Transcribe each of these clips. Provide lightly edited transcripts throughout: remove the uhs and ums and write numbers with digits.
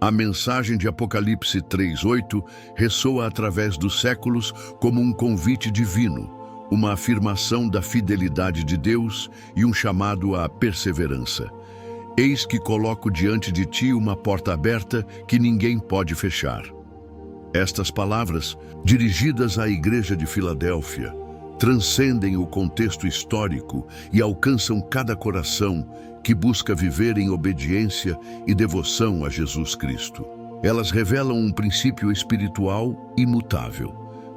A mensagem de Apocalipse 3:8 ressoa através dos séculos como um convite divino, uma afirmação da fidelidade de Deus e um chamado à perseverança. Eis que coloco diante de ti uma porta aberta que ninguém pode fechar. Estas palavras, dirigidas à Igreja de Filadélfia, transcendem o contexto histórico e alcançam cada coração que busca viver em obediência e devoção a Jesus Cristo. Elas revelam um princípio espiritual imutável.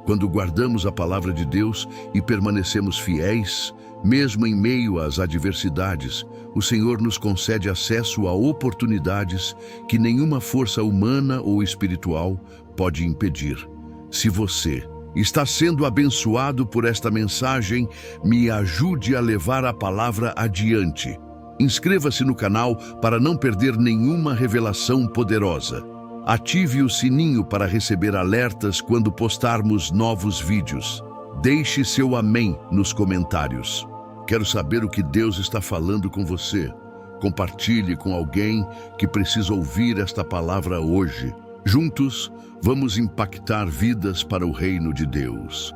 Quando guardamos a palavra de Deus e permanecemos fiéis, mesmo em meio às adversidades, o Senhor nos concede acesso a oportunidades que nenhuma força humana ou espiritual pode impedir. Se você está sendo abençoado por esta mensagem, me ajude a levar a palavra adiante. Inscreva-se no canal para não perder nenhuma revelação poderosa. Ative o sininho para receber alertas quando postarmos novos vídeos. Deixe seu amém nos comentários. Quero saber o que Deus está falando com você. Compartilhe com alguém que precisa ouvir esta palavra hoje. Juntos, vamos impactar vidas para o reino de Deus.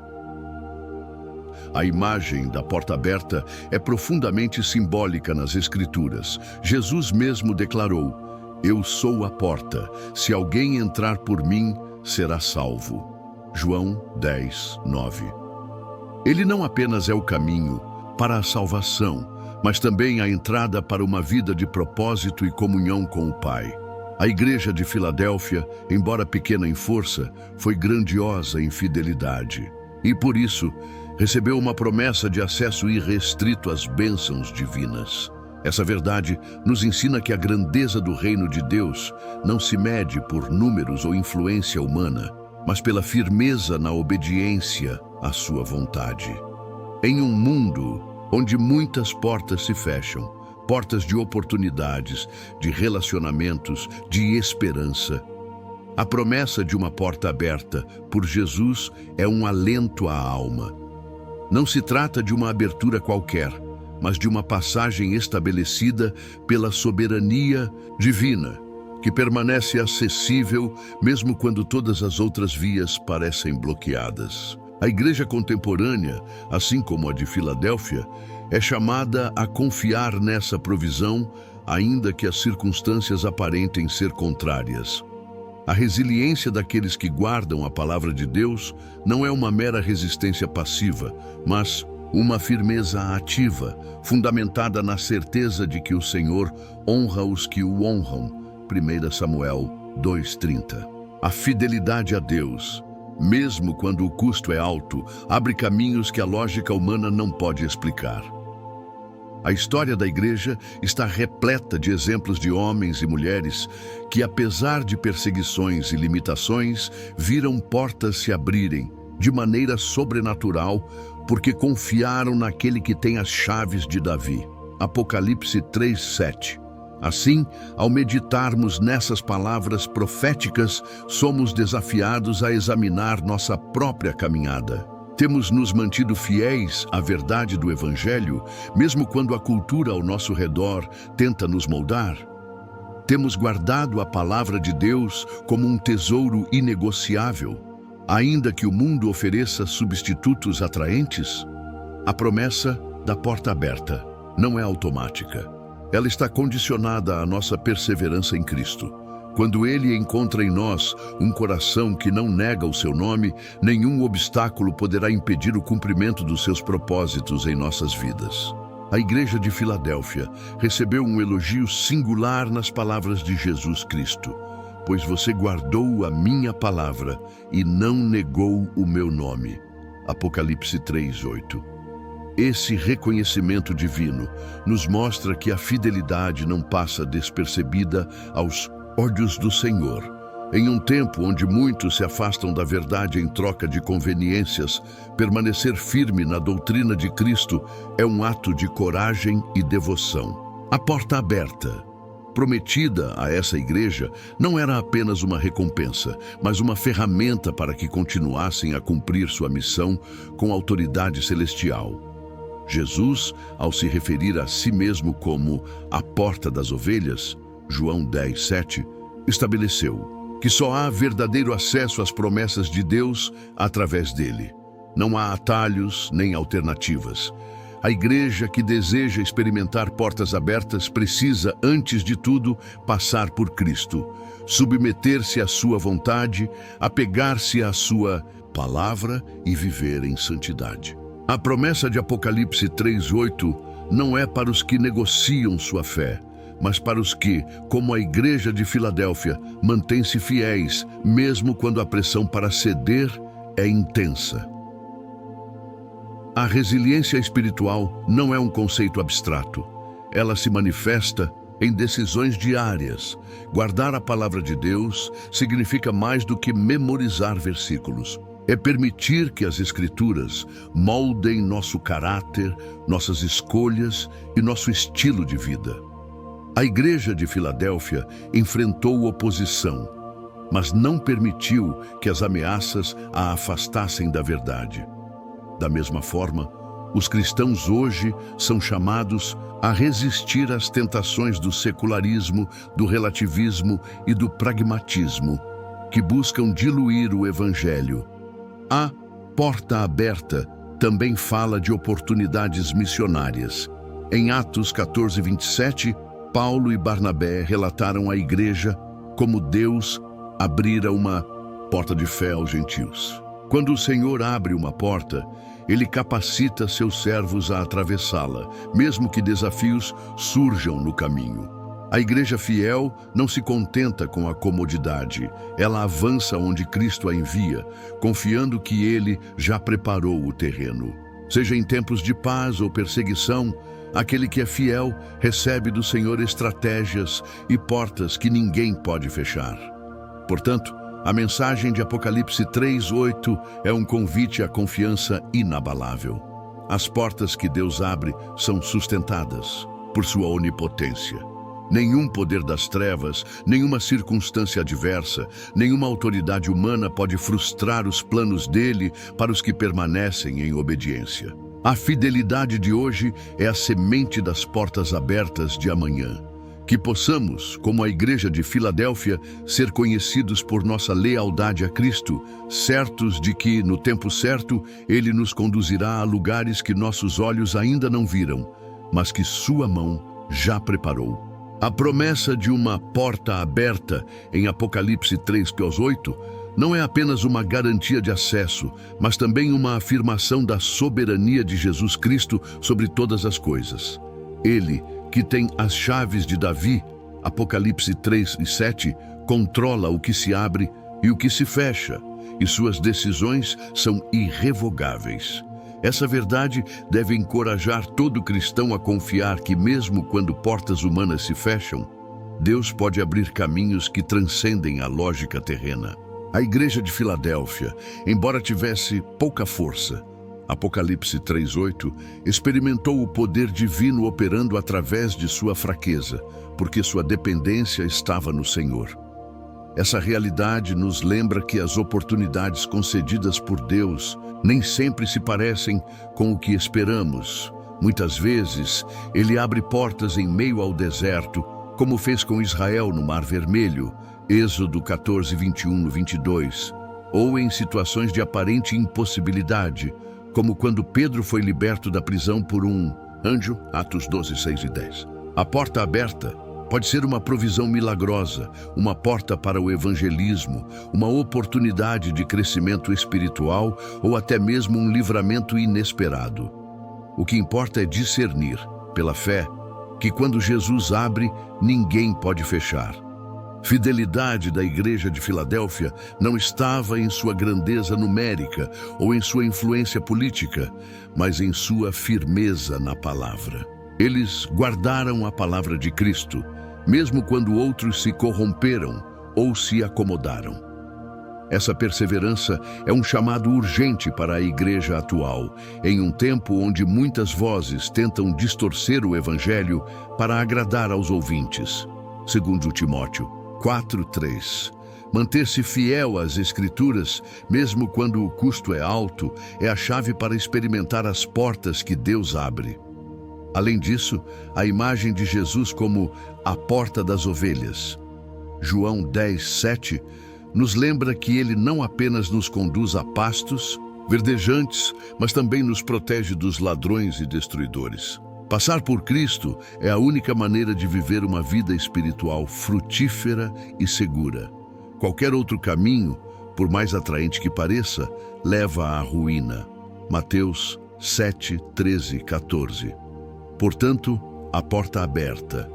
A imagem da porta aberta é profundamente simbólica nas Escrituras. Jesus mesmo declarou: "Eu sou a porta. Se alguém entrar por mim, será salvo." João 10:9. Ele não apenas é o caminho para a salvação, mas também a entrada para uma vida de propósito e comunhão com o Pai. A Igreja de Filadélfia, embora pequena em força, foi grandiosa em fidelidade. E por isso, recebeu uma promessa de acesso irrestrito às bênçãos divinas. Essa verdade nos ensina que a grandeza do reino de Deus não se mede por números ou influência humana, mas pela firmeza na obediência à sua vontade. Em um mundo onde muitas portas se fecham, portas de oportunidades, de relacionamentos, de esperança, a promessa de uma porta aberta por Jesus é um alento à alma. Não se trata de uma abertura qualquer, mas de uma passagem estabelecida pela soberania divina, que permanece acessível mesmo quando todas as outras vias parecem bloqueadas. A igreja contemporânea, assim como a de Filadélfia, é chamada a confiar nessa provisão, ainda que as circunstâncias aparentem ser contrárias. A resiliência daqueles que guardam a palavra de Deus não é uma mera resistência passiva, mas uma firmeza ativa, fundamentada na certeza de que o Senhor honra os que o honram. 1 Samuel 2:30. A fidelidade a Deus, mesmo quando o custo é alto, abre caminhos que a lógica humana não pode explicar. A história da igreja está repleta de exemplos de homens e mulheres que, apesar de perseguições e limitações, viram portas se abrirem de maneira sobrenatural porque confiaram naquele que tem as chaves de Davi. Apocalipse 3:7. Assim, ao meditarmos nessas palavras proféticas, somos desafiados a examinar nossa própria caminhada. Temos nos mantido fiéis à verdade do Evangelho, mesmo quando a cultura ao nosso redor tenta nos moldar? Temos guardado a palavra de Deus como um tesouro inegociável, ainda que o mundo ofereça substitutos atraentes? A promessa da porta aberta não é automática. Ela está condicionada à nossa perseverança em Cristo. Quando Ele encontra em nós um coração que não nega o seu nome, nenhum obstáculo poderá impedir o cumprimento dos seus propósitos em nossas vidas. A Igreja de Filadélfia recebeu um elogio singular nas palavras de Jesus Cristo: "Pois você guardou a minha palavra e não negou o meu nome." Apocalipse 3:8. Esse reconhecimento divino nos mostra que a fidelidade não passa despercebida aos olhos do Senhor. Em um tempo onde muitos se afastam da verdade em troca de conveniências, permanecer firme na doutrina de Cristo é um ato de coragem e devoção. A porta aberta, prometida a essa igreja, não era apenas uma recompensa, mas uma ferramenta para que continuassem a cumprir sua missão com autoridade celestial. Jesus, ao se referir a si mesmo como a porta das ovelhas, João 10:7, estabeleceu que só há verdadeiro acesso às promessas de Deus através dele. Não há atalhos nem alternativas. A igreja que deseja experimentar portas abertas precisa, antes de tudo, passar por Cristo, submeter-se à sua vontade, apegar-se à sua palavra e viver em santidade. A promessa de Apocalipse 3:8 não é para os que negociam sua fé, mas para os que, como a igreja de Filadélfia, mantêm-se fiéis, mesmo quando a pressão para ceder é intensa. A resiliência espiritual não é um conceito abstrato. Ela se manifesta em decisões diárias. Guardar a palavra de Deus significa mais do que memorizar versículos. É permitir que as Escrituras moldem nosso caráter, nossas escolhas e nosso estilo de vida. A igreja de Filadélfia enfrentou oposição, mas não permitiu que as ameaças a afastassem da verdade. Da mesma forma, os cristãos hoje são chamados a resistir às tentações do secularismo, do relativismo e do pragmatismo, que buscam diluir o evangelho. A porta aberta também fala de oportunidades missionárias. Em Atos 14:27, Paulo e Barnabé relataram à igreja como Deus abrira uma porta de fé aos gentios. Quando o Senhor abre uma porta, Ele capacita seus servos a atravessá-la, mesmo que desafios surjam no caminho. A igreja fiel não se contenta com a comodidade. Ela avança onde Cristo a envia, confiando que Ele já preparou o terreno. Seja em tempos de paz ou perseguição, aquele que é fiel recebe do Senhor estratégias e portas que ninguém pode fechar. Portanto, a mensagem de Apocalipse 3:8 é um convite à confiança inabalável. As portas que Deus abre são sustentadas por sua onipotência. Nenhum poder das trevas, nenhuma circunstância adversa, nenhuma autoridade humana pode frustrar os planos dele para os que permanecem em obediência. A fidelidade de hoje é a semente das portas abertas de amanhã. Que possamos, como a igreja de Filadélfia, ser conhecidos por nossa lealdade a Cristo, certos de que, no tempo certo, Ele nos conduzirá a lugares que nossos olhos ainda não viram, mas que sua mão já preparou. A promessa de uma porta aberta em Apocalipse 3:8 não é apenas uma garantia de acesso, mas também uma afirmação da soberania de Jesus Cristo sobre todas as coisas. Ele, que tem as chaves de Davi, Apocalipse 3:7, controla o que se abre e o que se fecha, e suas decisões são irrevogáveis. Essa verdade deve encorajar todo cristão a confiar que, mesmo quando portas humanas se fecham, Deus pode abrir caminhos que transcendem a lógica terrena. A igreja de Filadélfia, embora tivesse pouca força, Apocalipse 3:8, experimentou o poder divino operando através de sua fraqueza, porque sua dependência estava no Senhor. Essa realidade nos lembra que as oportunidades concedidas por Deus nem sempre se parecem com o que esperamos. Muitas vezes, Ele abre portas em meio ao deserto, como fez com Israel no Mar Vermelho, Êxodo 14:21-22, ou em situações de aparente impossibilidade, como quando Pedro foi liberto da prisão por um anjo, Atos 12:6-10. A porta aberta pode ser uma provisão milagrosa, uma porta para o evangelismo, uma oportunidade de crescimento espiritual ou até mesmo um livramento inesperado. O que importa é discernir, pela fé, que quando Jesus abre, ninguém pode fechar. Fidelidade da igreja de Filadélfia não estava em sua grandeza numérica ou em sua influência política, mas em sua firmeza na palavra. Eles guardaram a palavra de Cristo, mesmo quando outros se corromperam ou se acomodaram. Essa perseverança é um chamado urgente para a igreja atual, em um tempo onde muitas vozes tentam distorcer o evangelho para agradar aos ouvintes. Segundo Timóteo 4:3. Manter-se fiel às Escrituras, mesmo quando o custo é alto, é a chave para experimentar as portas que Deus abre. Além disso, a imagem de Jesus como a porta das ovelhas. João 10:7, nos lembra que ele não apenas nos conduz a pastos verdejantes, mas também nos protege dos ladrões e destruidores. Passar por Cristo é a única maneira de viver uma vida espiritual frutífera e segura. Qualquer outro caminho, por mais atraente que pareça, leva à ruína. Mateus 7, 13, 14. Portanto, a porta aberta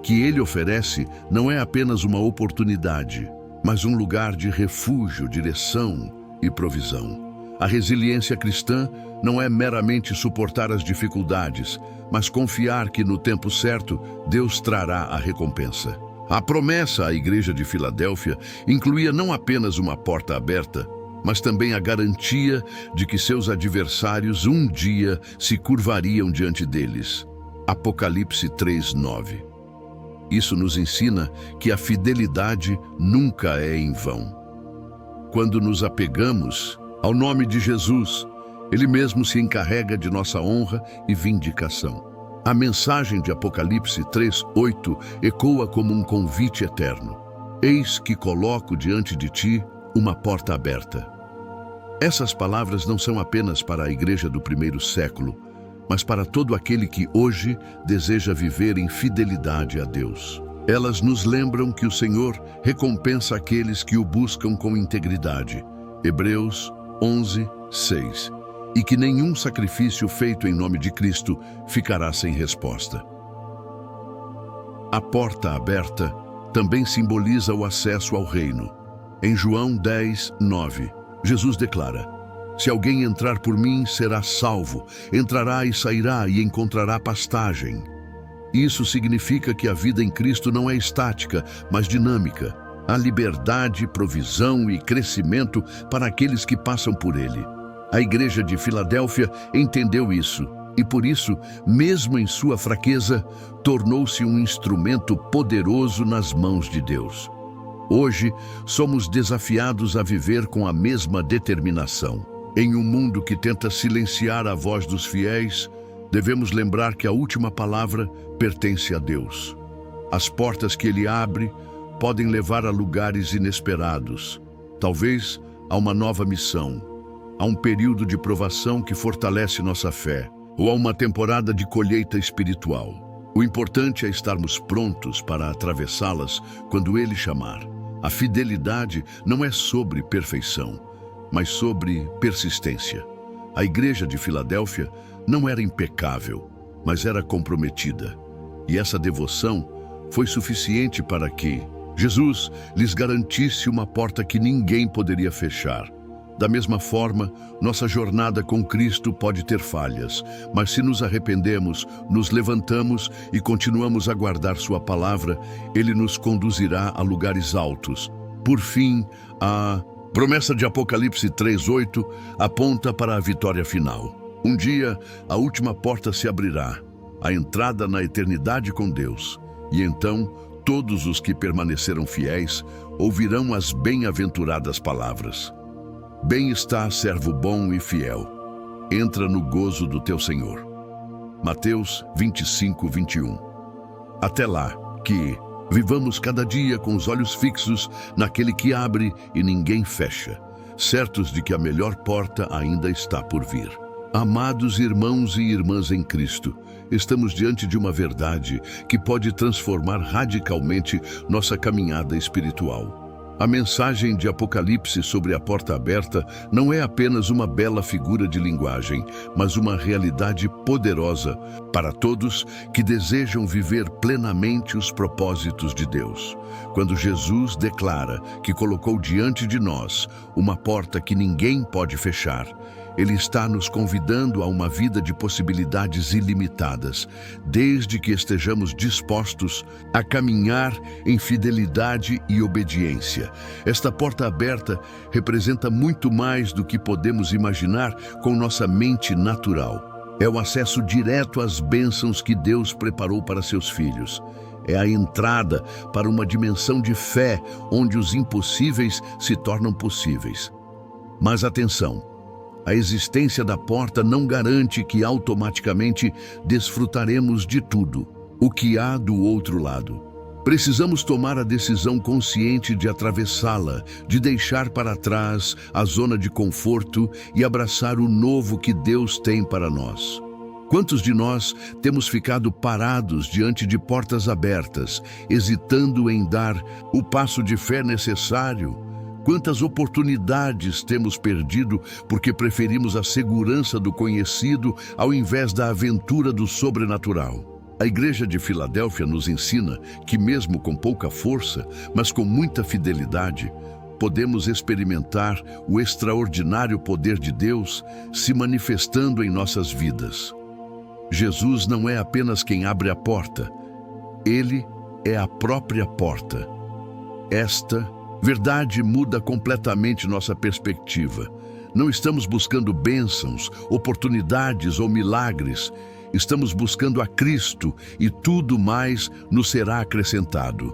que ele oferece não é apenas uma oportunidade, mas um lugar de refúgio, direção e provisão. A resiliência cristã não é meramente suportar as dificuldades, mas confiar que no tempo certo Deus trará a recompensa. A promessa à igreja de Filadélfia incluía não apenas uma porta aberta, mas também a garantia de que seus adversários um dia se curvariam diante deles. Apocalipse 3:9. Isso nos ensina que a fidelidade nunca é em vão. Quando nos apegamos ao nome de Jesus, Ele mesmo se encarrega de nossa honra e vindicação. A mensagem de Apocalipse 3:8 ecoa como um convite eterno. Eis que coloco diante de ti uma porta aberta. Essas palavras não são apenas para a igreja do primeiro século, mas para todo aquele que hoje deseja viver em fidelidade a Deus. Elas nos lembram que o Senhor recompensa aqueles que o buscam com integridade. Hebreus 11:6. E que nenhum sacrifício feito em nome de Cristo ficará sem resposta. A porta aberta também simboliza o acesso ao reino. Em João 10:9, Jesus declara: se alguém entrar por mim, será salvo, entrará e sairá e encontrará pastagem. Isso significa que a vida em Cristo não é estática, mas dinâmica. Há liberdade, provisão e crescimento para aqueles que passam por ele. A igreja de Filadélfia entendeu isso e, por isso, mesmo em sua fraqueza, tornou-se um instrumento poderoso nas mãos de Deus. Hoje, somos desafiados a viver com a mesma determinação. Em um mundo que tenta silenciar a voz dos fiéis, devemos lembrar que a última palavra pertence a Deus. As portas que Ele abre podem levar a lugares inesperados, talvez a uma nova missão, a um período de provação que fortalece nossa fé, ou a uma temporada de colheita espiritual. O importante é estarmos prontos para atravessá-las quando Ele chamar. A fidelidade não é sobre perfeição, mas sobre persistência. A igreja de Filadélfia não era impecável, mas era comprometida. E essa devoção foi suficiente para que Jesus lhes garantisse uma porta que ninguém poderia fechar. Da mesma forma, nossa jornada com Cristo pode ter falhas, mas se nos arrependemos, nos levantamos e continuamos a guardar Sua palavra, Ele nos conduzirá a lugares altos. Por fim, a promessa de Apocalipse 3:8 aponta para a vitória final. Um dia, a última porta se abrirá, a entrada na eternidade com Deus, e então todos os que permaneceram fiéis ouvirão as bem-aventuradas palavras: bem está, servo bom e fiel, entra no gozo do teu Senhor. Mateus 25:21. Até lá, que vivamos cada dia com os olhos fixos naquele que abre e ninguém fecha, certos de que a melhor porta ainda está por vir. Amados irmãos e irmãs em Cristo, estamos diante de uma verdade que pode transformar radicalmente nossa caminhada espiritual. A mensagem de Apocalipse sobre a porta aberta não é apenas uma bela figura de linguagem, mas uma realidade poderosa para todos que desejam viver plenamente os propósitos de Deus. Quando Jesus declara que colocou diante de nós uma porta que ninguém pode fechar, Ele está nos convidando a uma vida de possibilidades ilimitadas, desde que estejamos dispostos a caminhar em fidelidade e obediência. Esta porta aberta representa muito mais do que podemos imaginar com nossa mente natural. É o acesso direto às bênçãos que Deus preparou para seus filhos. É a entrada para uma dimensão de fé onde os impossíveis se tornam possíveis. Mas atenção! A existência da porta não garante que automaticamente desfrutaremos de tudo o que há do outro lado. Precisamos tomar a decisão consciente de atravessá-la, de deixar para trás a zona de conforto e abraçar o novo que Deus tem para nós. Quantos de nós temos ficado parados diante de portas abertas, hesitando em dar o passo de fé necessário? Quantas oportunidades temos perdido porque preferimos a segurança do conhecido ao invés da aventura do sobrenatural? A Igreja de Filadélfia nos ensina que mesmo com pouca força, mas com muita fidelidade, podemos experimentar o extraordinário poder de Deus se manifestando em nossas vidas. Jesus não é apenas quem abre a porta, Ele é a própria porta. Esta verdade muda completamente nossa perspectiva. Não estamos buscando bênçãos, oportunidades ou milagres. Estamos buscando a Cristo e tudo mais nos será acrescentado.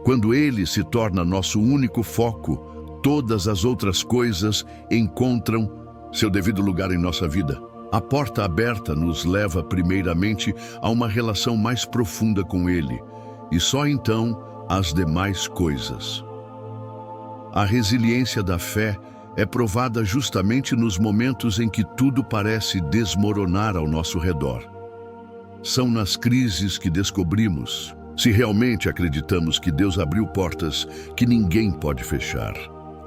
Quando Ele se torna nosso único foco, todas as outras coisas encontram seu devido lugar em nossa vida. A porta aberta nos leva primeiramente a uma relação mais profunda com Ele, e só então as demais coisas. A resiliência da fé é provada justamente nos momentos em que tudo parece desmoronar ao nosso redor. São nas crises que descobrimos se realmente acreditamos que Deus abriu portas que ninguém pode fechar.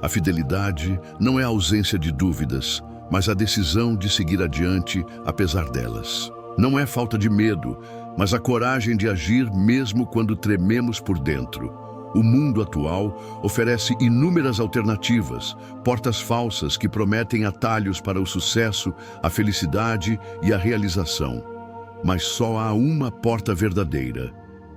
A fidelidade não é a ausência de dúvidas, mas a decisão de seguir adiante apesar delas. Não é falta de medo, mas a coragem de agir mesmo quando trememos por dentro. O mundo atual oferece inúmeras alternativas, portas falsas que prometem atalhos para o sucesso, a felicidade e a realização. Mas só há uma porta verdadeira,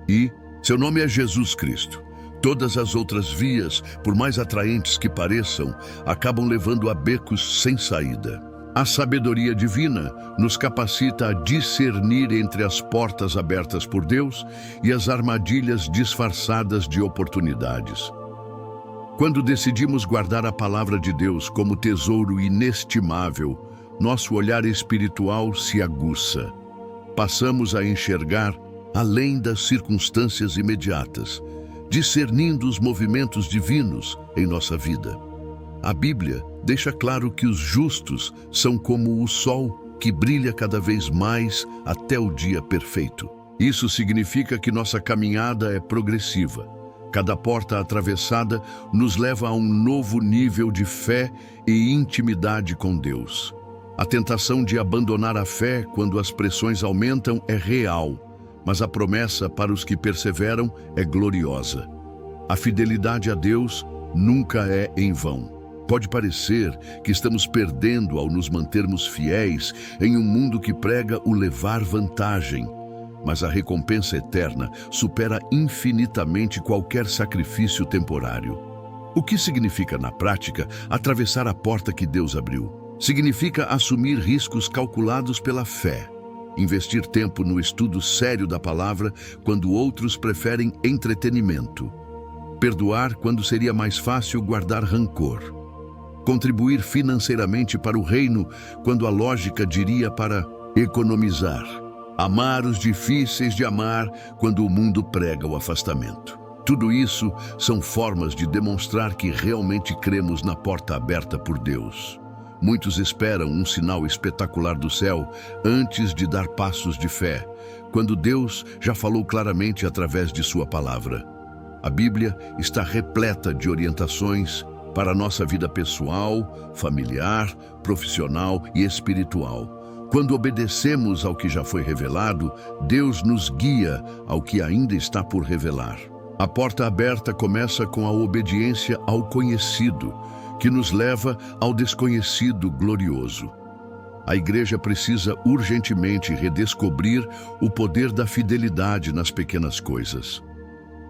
e seu nome é Jesus Cristo. Todas as outras vias, por mais atraentes que pareçam, acabam levando a becos sem saída. A sabedoria divina nos capacita a discernir entre as portas abertas por Deus e as armadilhas disfarçadas de oportunidades. Quando decidimos guardar a palavra de Deus como tesouro inestimável, nosso olhar espiritual se aguça. Passamos a enxergar além das circunstâncias imediatas, discernindo os movimentos divinos em nossa vida. A Bíblia deixa claro que os justos são como o sol que brilha cada vez mais até o dia perfeito. Isso significa que nossa caminhada é progressiva. Cada porta atravessada nos leva a um novo nível de fé e intimidade com Deus. A tentação de abandonar a fé quando as pressões aumentam é real, mas a promessa para os que perseveram é gloriosa. A fidelidade a Deus nunca é em vão. Pode parecer que estamos perdendo ao nos mantermos fiéis em um mundo que prega o levar vantagem, mas a recompensa eterna supera infinitamente qualquer sacrifício temporário. O que significa, na prática, atravessar a porta que Deus abriu? Significa assumir riscos calculados pela fé, investir tempo no estudo sério da palavra quando outros preferem entretenimento, perdoar quando seria mais fácil guardar rancor, contribuir financeiramente para o reino quando a lógica diria para economizar, amar os difíceis de amar quando o mundo prega o afastamento. Tudo isso são formas de demonstrar que realmente cremos na porta aberta por Deus. Muitos esperam um sinal espetacular do céu antes de dar passos de fé, quando Deus já falou claramente através de sua palavra. A Bíblia está repleta de orientações para a nossa vida pessoal, familiar, profissional e espiritual. Quando obedecemos ao que já foi revelado, Deus nos guia ao que ainda está por revelar. A porta aberta começa com a obediência ao conhecido, que nos leva ao desconhecido glorioso. A Igreja precisa urgentemente redescobrir o poder da fidelidade nas pequenas coisas.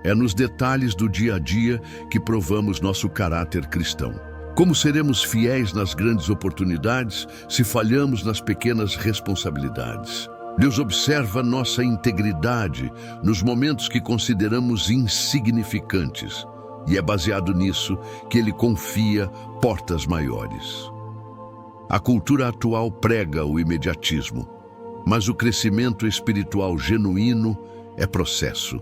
É nos detalhes do dia a dia que provamos nosso caráter cristão. Como seremos fiéis nas grandes oportunidades se falhamos nas pequenas responsabilidades? Deus observa nossa integridade nos momentos que consideramos insignificantes. E é baseado nisso que Ele confia portas maiores. A cultura atual prega o imediatismo, mas o crescimento espiritual genuíno é processo.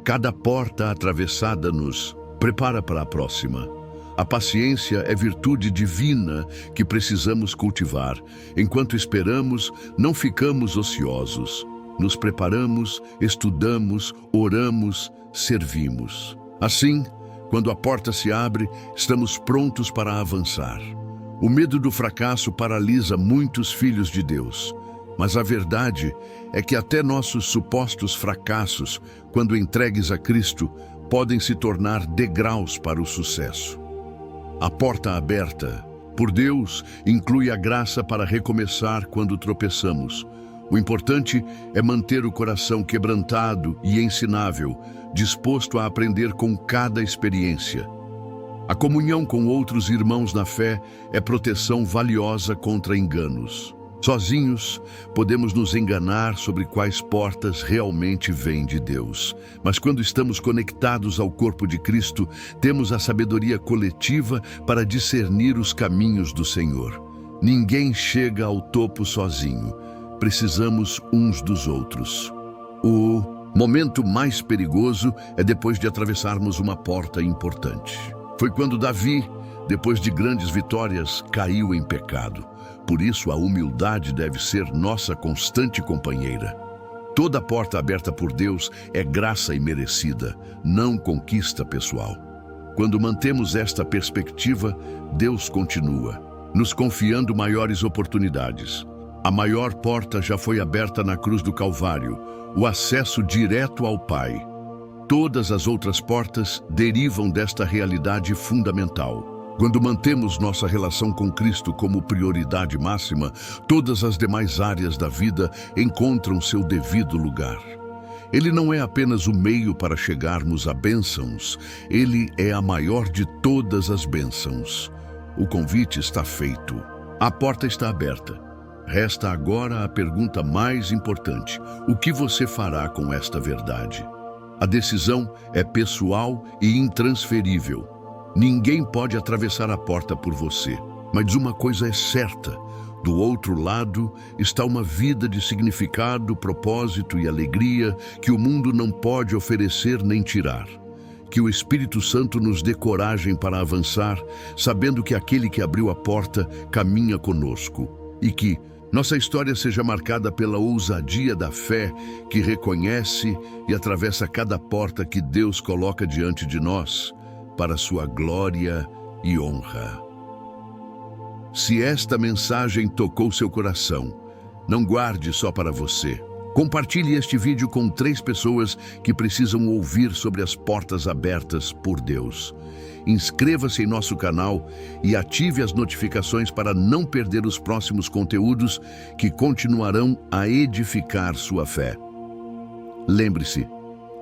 Cada porta atravessada nos prepara para a próxima. A paciência é virtude divina que precisamos cultivar. Enquanto esperamos, não ficamos ociosos. Nos preparamos, estudamos, oramos, servimos. Assim, quando a porta se abre, estamos prontos para avançar. O medo do fracasso paralisa muitos filhos de Deus. Mas a verdade é que até nossos supostos fracassos, quando entregues a Cristo, podem se tornar degraus para o sucesso. A porta aberta por Deus inclui a graça para recomeçar quando tropeçamos. O importante é manter o coração quebrantado e ensinável, disposto a aprender com cada experiência. A comunhão com outros irmãos na fé é proteção valiosa contra enganos. Sozinhos, podemos nos enganar sobre quais portas realmente vêm de Deus. Mas quando estamos conectados ao corpo de Cristo, temos a sabedoria coletiva para discernir os caminhos do Senhor. Ninguém chega ao topo sozinho. Precisamos uns dos outros. O momento mais perigoso é depois de atravessarmos uma porta importante. Foi quando Davi, depois de grandes vitórias, caiu em pecado. Por isso, a humildade deve ser nossa constante companheira. Toda porta aberta por Deus é graça imerecida, não conquista pessoal. Quando mantemos esta perspectiva, Deus continua, nos confiando maiores oportunidades. A maior porta já foi aberta na cruz do Calvário, o acesso direto ao Pai. Todas as outras portas derivam desta realidade fundamental. Quando mantemos nossa relação com Cristo como prioridade máxima, todas as demais áreas da vida encontram seu devido lugar. Ele não é apenas o meio para chegarmos a bênçãos, ele é a maior de todas as bênçãos. O convite está feito. A porta está aberta. Resta agora a pergunta mais importante: o que você fará com esta verdade? A decisão é pessoal e intransferível. Ninguém pode atravessar a porta por você, mas uma coisa é certa: do outro lado está uma vida de significado, propósito e alegria que o mundo não pode oferecer nem tirar. Que o Espírito Santo nos dê coragem para avançar, sabendo que aquele que abriu a porta caminha conosco, e que nossa história seja marcada pela ousadia da fé que reconhece e atravessa cada porta que Deus coloca diante de nós, para sua glória e honra. Se esta mensagem tocou seu coração, não guarde só para você. Compartilhe este vídeo com 3 pessoas que precisam ouvir sobre as portas abertas por Deus. Inscreva-se em nosso canal e ative as notificações para não perder os próximos conteúdos que continuarão a edificar sua fé. Lembre-se,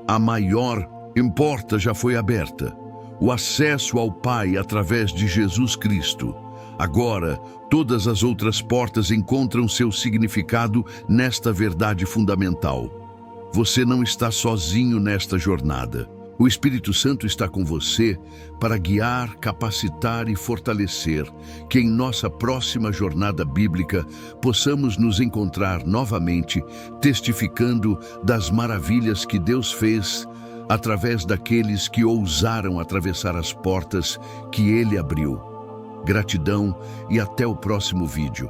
a maior porta já foi aberta. O acesso ao Pai através de Jesus Cristo. Agora, todas as outras portas encontram seu significado nesta verdade fundamental. Você não está sozinho nesta jornada. O Espírito Santo está com você para guiar, capacitar e fortalecer, que em nossa próxima jornada bíblica possamos nos encontrar novamente, testificando das maravilhas que Deus fez através daqueles que ousaram atravessar as portas que Ele abriu. Gratidão e até o próximo vídeo.